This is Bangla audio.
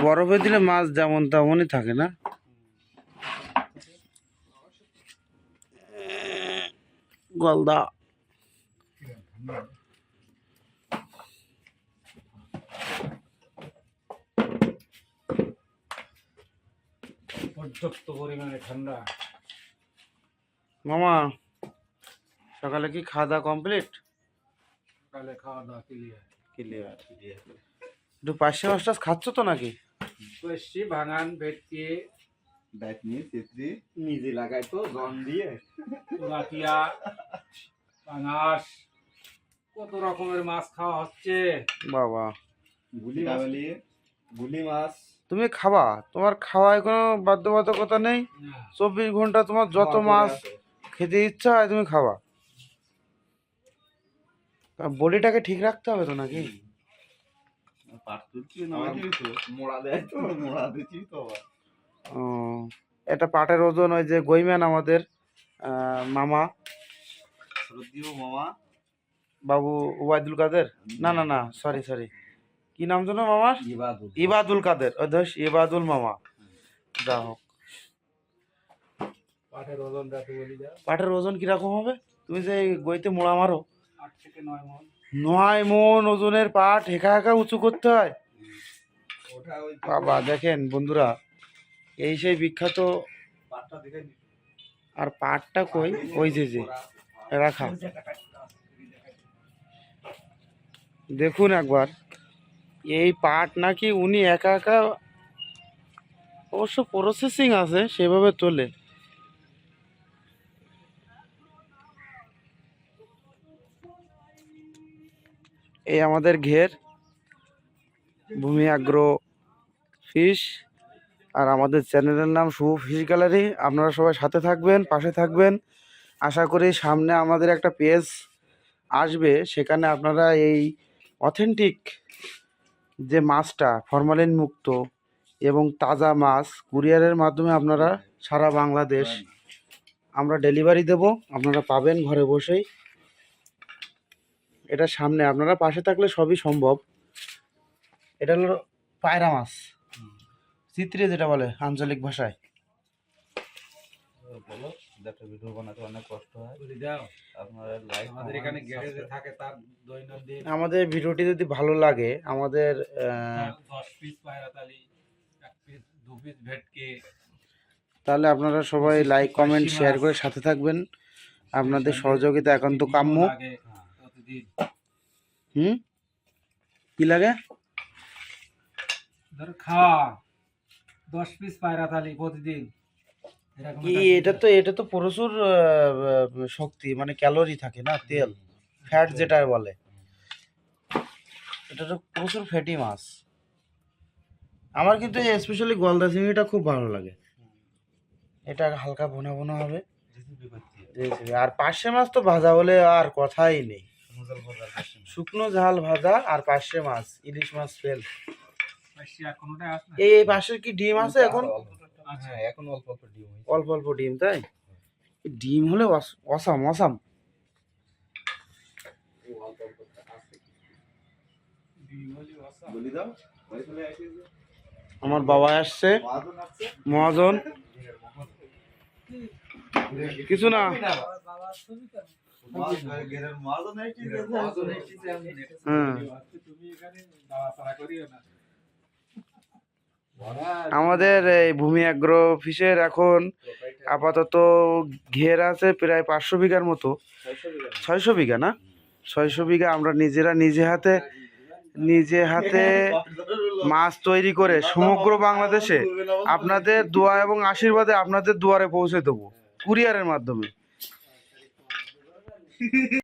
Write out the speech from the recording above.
বরফে দিলে মাছ যেমন তেমনই থাকে না? গলদা পর্যাপ্ত পরিমাণে ঠান্ডা। মামা, সকালে কি খাওয়া দাওয়া কমপ্লিট? সকালে খাওয়া দাওয়া ক্লিয়ার। একটু পার্শে মাছ টাছ খাচ্ছ তো নাকি? বেশি ভাঙান ভেটকি নিজে লাগাই তো জন দিয়ে লাটিয়া পাঙাশ কত রকমের মাছ খাওয়া হচ্ছে। বাবা, গুলি মাছ তুমি খাবা, তোমার খাওয়ায় কোনো বাধ্যবাধকতা নেই। 24 ঘন্টা তোমার যত মাছ খেতে ইচ্ছা হয় তুমি খাবা। বডিটাকে ঠিক রাখতে হবে তো নাকি? ও, এটা পাটের ওজন ওই যে গইম্যান আমাদের মামা বাবু ওবায়দুল কাদের, না সরি কি নাম জানো মামার? ইবাদুল কাদের, ইবাদুল মামা। যা হোক, পাটের ওজন কিরকম হবে? তুমি যে গইতে মোড়া মারো 8 থেকে 9 মণ। 9 মণ ওজনের পাট একা একা উঁচু করতে হয়? বাবা দেখেন বন্ধুরা, এই সেই বিখ্যাত। আর পাটটা কই? ওই যে রাখা, দেখুন একবার। এই পাট নাকি উনি একা একা, অবশ্য প্রসেসিং আছে সেভাবে তোলে। এই আমাদের ঘের ভূমি অ্যাগ্রো ফিশ, আর আমাদের চ্যানেলের নাম শুভ ফিশ গ্যালারি। আপনারা সবাই সাথে থাকবেন, পাশে থাকবেন। আশা করি সামনে আমাদের একটা পেজ আসবে, সেখানে আপনারা এই অথেন্টিক যে মাছটা ফরমালিন মুক্ত এবং তাজা মাছ কুরিয়ারের মাধ্যমে আপনারা সারা বাংলাদেশ আমরা ডেলিভারি দেব, আপনারা পাবেন ঘরে বসেই। এটা সামনে, আপনারা পাশে থাকলে সবই সম্ভব। এটা হলো পায়রা মাছ, চিত্রে যেটা বলে আঞ্চলিক ভাষায়। ভিডিও বানাতে অনেক কষ্ট হয়। আমাদের এখানে গ্যারেজে থাকে তার দৈনন্দিন। আমাদের ভিডিওটি যদি ভালো লাগে, আমাদের 10 পিস পায়রাতালি, 1 পিস 2 পিস ভেটকি, তাহলে আপনারা সবাই লাইক কমেন্ট শেয়ার করে সাথে থাকবেন। আপনাদের সহযোগিতা একান্ত কাম্য। কি লাগে? ধর খাওয়া 10 পিস পায়রাতালি প্রতিদিন। এটা তো প্রচুর শক্তি, মানে ক্যালোরি থাকে না, তেল ফ্যাট যেটা বলে। এটা তো প্রচুর ফ্যাটি মাছ। আমার কিন্তু স্পেশালি গলদা চিংড়িটা খুব ভালো লাগে। এটা হালকা ভুনা ভুনা হবে। আর পার্শে মাছ তো ভাজা হলে আর কথাই নেই। শুকনো ঝাল ভাজা আর পার্শে মাছ, ইলিশ মাছ ফেল। এই পাশের কি ডিম আছে এখন? এখন অল্প অল্প ডিম, অল্প অল্প ডিম, তাই? ডিম হলে অসাম। আমার বাবা আসছে, মহাজন। কিছু না, আমাদের এই ভূমি অ্যাগ্রো ফিশের এখন আপাতত ঘের আছে প্রায় 500 বিঘার মতো। 600 বিঘা না, 600 বিঘা। আমরা নিজে হাতে মাছ তৈরি করে সমগ্র বাংলাদেশে আপনাদের দোয়া এবং আশীর্বাদে আপনাদের দুয়ারে পৌঁছে দেবো কুরিয়ারের মাধ্যমে।